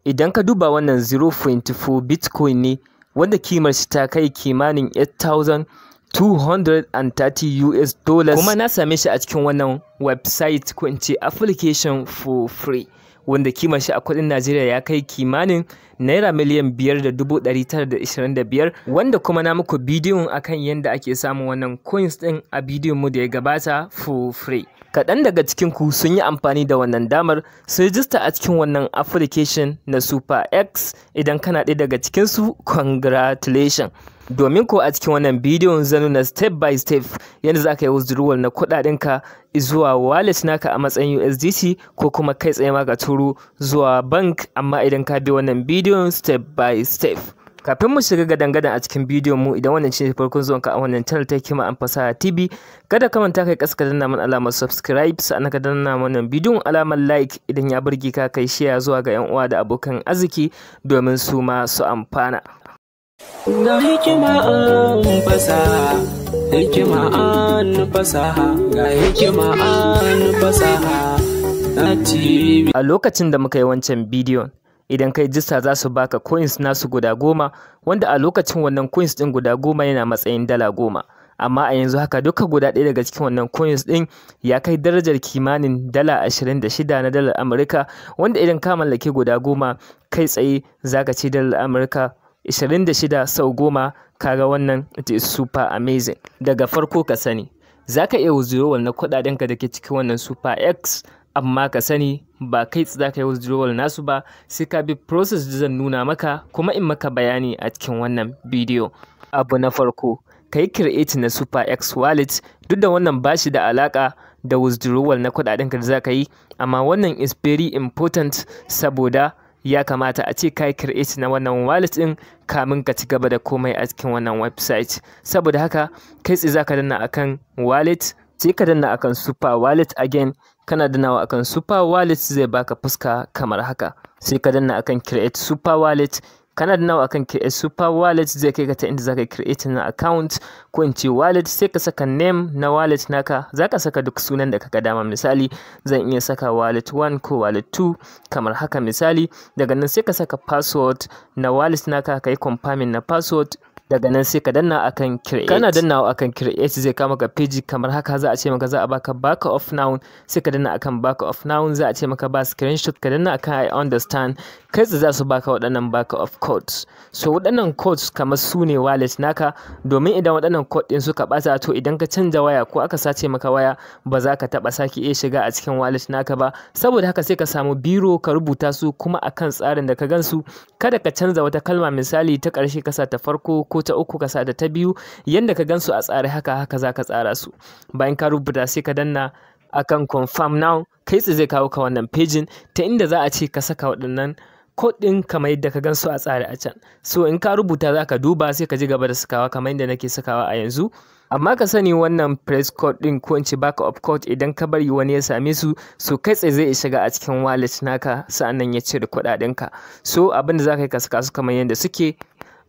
Idan ka duba wannan 0.4 Bitcoin ne wanda kimar shi ta kai kimanin 8,230 US dollars, kuma na same shi a cikin wannan website ko in ce application for free, wanda kimar shi a kudin Najeriya ya kai kimanin naira miliyan 5,925, wanda kuma na muku bidiyon akan yadda ake samun wannan coins din a bidiyon mu da ya gabata for free. Kaɗan daga cikin ku sun yi amfani da wannan damar su rijista a cikin wannan application na superEx. Idan kana ɗaya daga cikin su, congratulations. Domin ko a cikin wannan bidiyon zan nuna step by step yadda za ka yi withdrawal na kuɗaɗenka zuwa wallet naka a matsayin USDT, ko kuma kai tsaye ma ka turo zuwa bank, amma idan ka bi wannan bidiyon step by step. Kafin mu shiga gadan-gadan a cikin bidiyon mu, idan wannan shine farkon zuwanka a wannan channel ta Kimar Fasaha TV, kada ka manta kai kaska danna mana alamar subscribe, sannan ka danna mana bidiyon alamar like, idan ya burge ka kai share zuwa ga yan uwa da abokan arziki domin su ma su amfana. Ga hikima an fasaha, hikima an fasaha, ga hikima an fasaha na TV. A lokacin da muka yi wancan bidiyon, idan kai rijista za su baka coins nasu guda 10, wanda a lokacin wannan coins din guda 10 yana matsayin dala 10. Amma a yanzu haka duka guda ɗaya daga cikin wannan coins din ya kai darajar kimanin dala 26 na dalar Amurka, wanda idan ka mallaki guda 10 kai tsaye zaka ci dalar Amurka 26 sau 10. Kaga wannan it is super amazing. Daga farko ka sani zaka iya withdrawal na kuɗaɗenka da ke cikin wannan superEx, amma ka sani ba kai za ka yi withdrawal nasu ba, sai ka bi process da zan nuna maka kuma in maka bayani a cikin wannan bidiyo. Abu na farko, ka yi create na superEx wallet. Duk da wannan ba shi da alaka da withdrawal na kuɗaɗenka da za ka yi, amma wannan is very important, saboda ya kamata a ce ka yi create na wannan wallet ɗin kamin ka ci gaba da komai a cikin wannan website. Saboda haka kai tsaye za ka danna akan wallet, sai ka danna akan super wallet again. Kana dannawa akan super wallet zai baka fuska kamar haka, sai ka danna akan create super wallet. Kana dannawa akan create super wallet zai kai ka ta inda zaka create na account ko in ce wallet, sai ka saka name na wallet naka. Zaka saka duk sunan da kaga dama, misali zan iya saka wallet 1 ko wallet 2 kamar haka misali. Daga nan sai ka saka password na wallet naka, kai confirming na password. Daga nan sai ka danna akan create. Kana dannawa akan create zai kama ka page kamar haka. Za a ce maka za a baka back of now, sai ka danna akan back of now. Za a ce maka ba screenshot, ka danna akan I understand. Kai za su baka waɗannan back of codes. So waɗannan codes kamar su ne wallet naka, domin idan waɗannan code ɗin suka ɓata, to idan ka canza waya ko aka sace maka waya ba za ka taɓa sake iya shiga a cikin wallet naka ba. Saboda haka sai ka samu biro ka rubuta su kuma akan tsarin da ka gansu. Kada ka canza wata kalma, misali ta ƙarshe ka sa ta farko ko ta uku ka sa da ta biyu, yanda ka gansu a tsare haka za ka tsara su. Bayan ka rubuta sai ka danna akan confirm now. Kai tsaye zai kawo ka wannan pejin ta inda za a ce ka saka waɗannan code ɗin kamar yadda ka gansu a tsare a can. So in ka rubuta za ka duba sai ka ji gaba da sakawa kamar yadda nake sakawa a yanzu. Amma ka sani wannan press code ɗin ko in ce back up code, idan ka bari wani ya same su, so kai tsaye zai shiga a cikin wallet naka, sa'annan ya cire kuɗaɗenka. So abin da za ka yi ka saka su kamar yadda suke.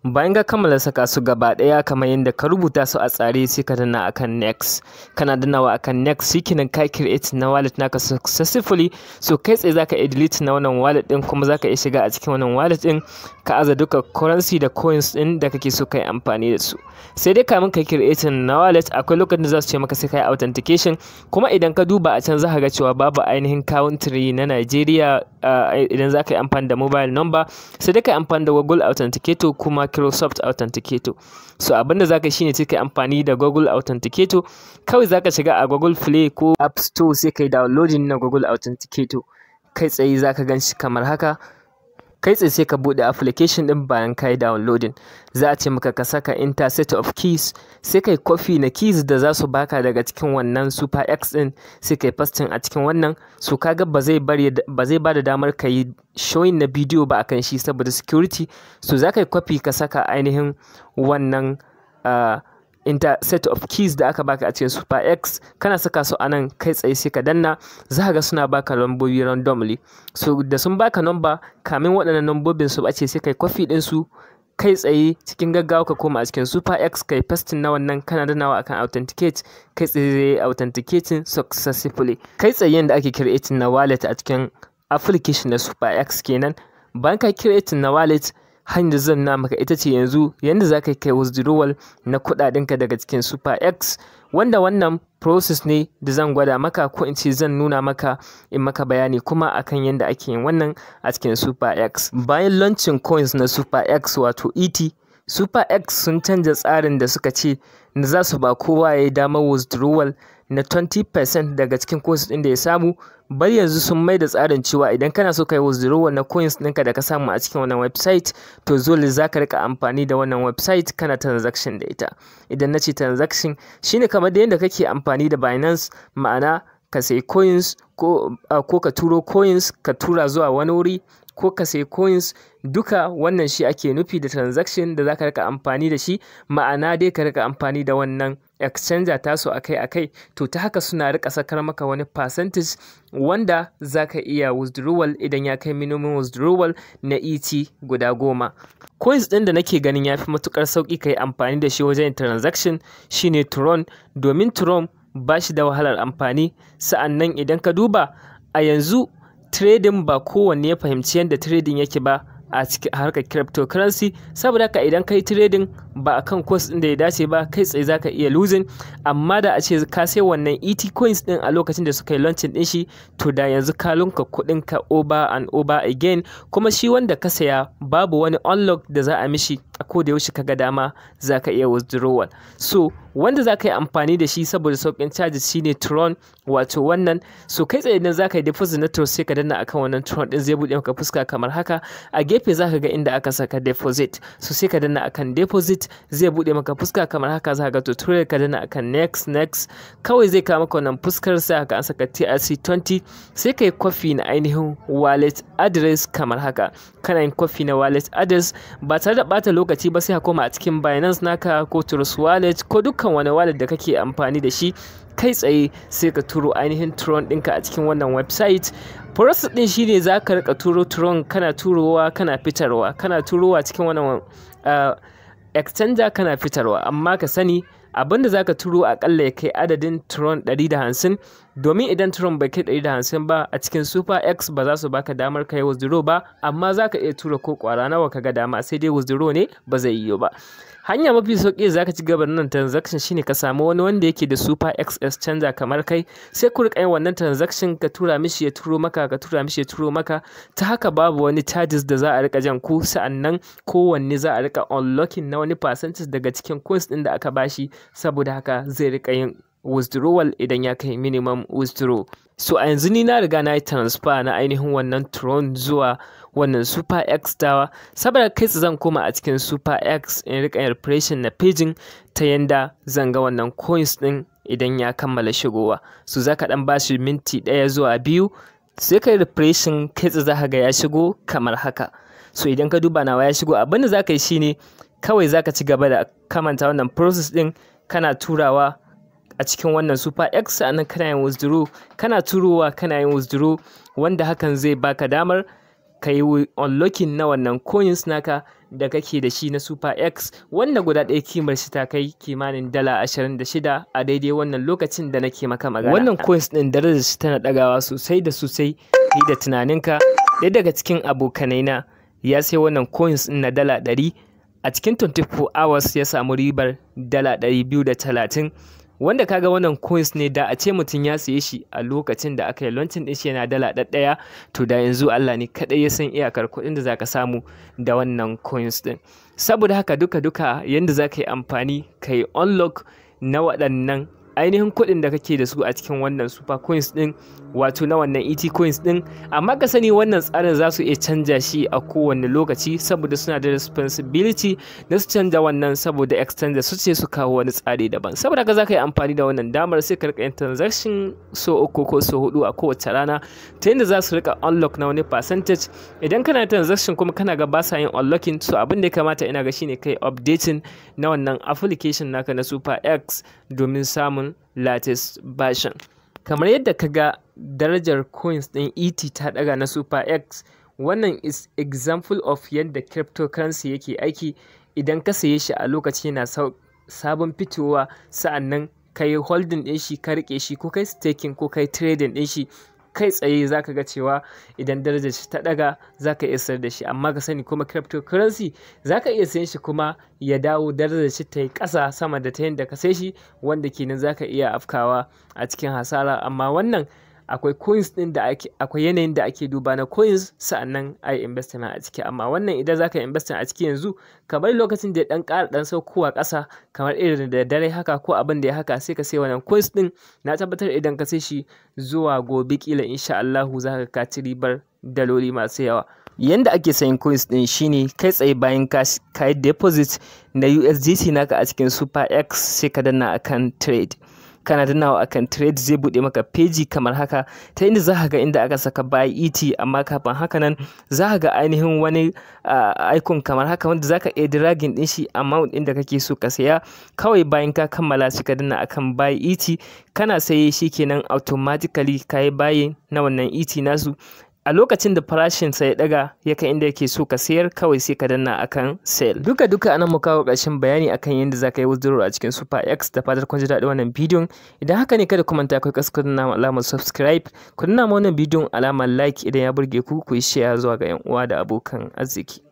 Bayan ka kammala saka su gaba ɗaya kamar yadda ka rubuta su a tsare, sai ka danna akan next. Kana dannawa akan next, shikenan ka create na wallet naka successfully. So kai tsaye zaka iya delete na wannan wallet din, kuma zaka iya shiga a cikin wannan wallet din ka aza duka currency da coins din da kake so kai amfani da su. Sai dai kamin kai create na wallet akwai lokacin da za su ce maka sai kai authentication, kuma idan ka duba a can za ka ga cewa babu ainihin country na Nigeria. Idan za ka yi amfani da mobile number sai dai ka yi amfani da Google Authenticator kuma Microsoft Authenticator. So abinda za ka yi shine sai ka yi amfani da Google Authenticator. Kawai za ka shiga a Google Play ko App Store sai ka yi downloading na Google Authenticator. Kai tsaye za ka gan shi kamar haka. Kai tsaye sai ka buɗe application ɗin bayan ka yi downloading. Za a ce maka ka saka enter set of keys, sai kai copy na keys da za su baka daga cikin wannan superEx ɗin, sai kai pasting a cikin wannan. So kaga ba zai ba da damar ka yi showing na bidiyo ba akan shi saboda security. So za ka yi copy ka saka ainihin wannan set of keys da aka baka a cikin superEx. Kana saka su anan, kai tsaye sai ka danna. Za ka ga suna baka lambobi randomly. So da sun baka number, kamin waɗannan lambobin su bace sai kai copy din su kai tsaye cikin gaggawa ka koma a cikin superEx kai pasting na wannan. Kana dannawa akan authenticate, kai tsaye zai authenticating successfully. Kai tsaye yanda ake creating na wallet a cikin application na superEx kenan. bayan ka creating na wallet, hanyar zan nuna maka ita ce yanzu yanda za ka kai withdrawal na kuɗaɗenka daga cikin superEx, wanda wannan process ne da zan gwada maka, ko in ce zan nuna maka in maka bayani kuma akan yanda ake yin wannan a cikin superEx. Bayan launching coins na superEx wato ET, superEx sun canza tsarin da suka ce za su ba kowa ya yi damar withdrawal na 20% daga cikin coins ɗin da ya samu. Bar yanzu sun mai da tsarin cewa idan kana so ka yi withdrawal na coins ɗinka da ka samu a cikin wannan website, to dole za ka rika amfani da wannan website kana transaction da ita. Idan na ce transaction shine kamar da yadda kake amfani da Binance, ma'ana ka sayi coins ko ka turo coins ka tura zuwa wani wuri, ko ka sayi coins, duka wannan shi ake nufi da transaction da za ka rika amfani da shi, ma'ana dai ka rika amfani da wannan exchanger tasu akai-akai. To ta haka suna rika sakar maka wani percentage wanda za ka iya withdrawal idan ya kai minimum withdrawal na ET guda 10. Coins ɗin da nake ganin ya fi matuƙar sauƙi ka yi amfani da shi wajen transaction shine Tron, domin Tron ba shi da wahalar amfani. Sa'annan idan ka duba a yanzu trading ba kowanne ya fahimci yadda trading yake ba a cikin harkar cryptocurrency, saboda haka idan kai trading ba akan course din da ya dace ba, kai tsaye zaka iya losing. Amma da a ce ka sai wannan ET coins din a lokacin da suka yi launching din shi, to da yanzu ka lunka kudin ka over and over again. Kuma shi wanda ka saya babu wani unlock da za a mishi, a koda yaushe kaga dama zaka iya withdrawal. So wanda za ka yi amfani da shi saboda sauƙin charges shine Tron, wato wannan. So kai tsaye idan za ka yi deposit na Tron sai ka danna akan wannan Tron din, zai buɗe maka fuska kamar haka. A gefe za ka ga inda aka saka deposit, so sai ka danna akan deposit, zai buɗe maka fuska kamar haka. Za ka ga tutorial, ka danna akan next, kawai zai kawo maka wannan fuskar, sai haka an saka TRC20, sai ka yi copy na ainihin wallet address kamar haka. Kana yin copy na wallet address ba tare da ɓata lokaci ba, sai ka koma a cikin Binance naka ko Trust Wallet ko dukkan wani wallet da kake amfani da shi, kai tsaye sai ka turo ainihin Tron ɗinka a cikin wannan website. Process ɗin shine za ka rika turo Tron, kana turowa kana fitarwa, kana turowa cikin wannan exchanger kana fitarwa. Amma ka sani abinda za ka turo akalla ya kai adadin Tron 150, domin idan Tron bai kai 150 ba a cikin superEx ba za su baka damar kai withdraw ba, amma za ka iya tura ko kwara nawa ka ga dama, sai dai withdraw ne ba zai yiwu ba. Hanya mafi sauƙi za ka ci gaba da nan transaction shine ka samu wani wanda yake da superEx exchanger kamar kai, sai ku riƙa yin wannan transaction, ka tura mishi ya turo maka, ka tura mishi ya turo maka. Ta haka babu wani charges da za a riƙa jan ku, sa'annan kowanne za a riƙa unlocking na wani percentage daga cikin coins ɗin da aka bashi, saboda haka zai riƙa yin withdrawal idan ya kai minimum withdraw. So a yanzu ni na riga na yi transfer na ainihin wannan Tron zuwa wannan superEx tawa, saboda kai zan koma a cikin superEx in rika yin refreshing na paging ta yanda zan ga wannan coins din idan ya kammala shigowa. So zaka dan bashi minti 1 zuwa 2, sai kai refreshing, kai za ka ga ya shigo kamar haka. So idan ka duba nawa ya shigo, abin da zaka yi shine kawai zaka ci gaba da kamanta wannan process din, kana turawa a cikin wannan superEx, sannan kana yin withdraw, kana turowa kana yin withdraw, wanda hakan zai baka damar ka yi unlocking na wannan coins naka da kake da shi na superEx, wanda guda ɗaya kimar shi ta kai kimanin $26 a daidai wannan lokacin da nake maka magana. Wannan coins ɗin darajar shi tana ɗagawa sosai da sosai fiye da tunaninka. Ɗaya daga cikin abokanai na ya sai wannan coins ɗin na $100, a cikin 24 hours ya samu ribar $230, wanda kaga wannan coins ne da a ce mutum ya siye shi a lokacin da aka yi launching din shi yana $1, to da yanzu Allah ne kadai ya san iyakar kuɗin da zaka samu da wannan coins din. Saboda haka duka yanda zaka yi amfani ka yi unlock na waɗannan ainihin kuɗin da kake da su a cikin wannan super coins din, wato na wannan ET coins din. Amma ka sani wannan tsarin za su iya canja shi a kowane lokaci, saboda suna da responsibility na su canja wannan, saboda exchanger su ce su kawo wani tsari daban. Saboda haka za ka yi amfani da wannan damar, sai ka rika yin transaction so 3 ko so 4 a kowace rana, ta yadda za su rika unlock na wani percentage. Idan kana transaction kuma kana ga ba sa yin unlocking, so abin da ya kamata ina ga shine kai updating na wannan application naka na superEx domin samun latest version. Kamar yadda ka ga darajar coins ɗin ET ta ɗaga na superEx, wannan is example of yadda cryptocurrency yake aiki. Idan ka saye shi a lokaci yana sabon fitowa, sa'annan ka yi holding ɗin shi, ka riƙe shi, ko kai staking ko kai trading ɗin shi, kai tsaye zaka ga cewa idan darajar shi ta daga zaka iya sayar da shi. Amma ka sani kuma cryptocurrency zaka iya sayen shi kuma ya dawo darajar shi ta yi ƙasa sama da ta yanda ka sai shi, wanda kenan zaka iya afkawa a cikin hasara. Amma wannan akwai coins din da akwai yanayin da ake duba na coins sa'annan ai investment a ciki. Amma wannan idan zaka investment a ciki yanzu ka bari lokacin da ya dan ƙara dan saukowa ƙasa kamar irin da dare haka ko abin da ya haka, sai ka sai wannan coins din. Na tabbatar idan ka sai shi zuwa gobe kila insha Allahu zaka ka ci ribar daloli masu yawa. Yanda ake sayin coins din shine kai tsaye bayan ka yi deposit na USDT naka a cikin superEx, sai ka danna akan trade. Kana dannawa akan trade zai bude maka peji kamar haka, ta inda za ka ga inda aka saka buy ET. Amma kafin haka nan za ka ga ainihin wani icon kamar haka wanda za ka iya dragging din shi amount inda kake so ka saya. Kawai bayan ka kammala shi ka danna akan buy ET, kana saye shi kenan automatically ka yi buying na wannan ET nasu. A lokacin da farashin sa ya daga ya kai inda yake so ka sayar, kawai sai ka danna akan sell. Duka anan mu kawo ƙarshen bayani akan yadda zaka yi withdrawal a cikin superEx. Da fatar kun ji daɗin wannan bidiyon. Idan haka ne kada ku manta ku danna alamar subscribe, ku danna wannan bidiyon alamar like idan ya burge ku, ku yi share zuwa ga 'yan uwa da abokan arziki.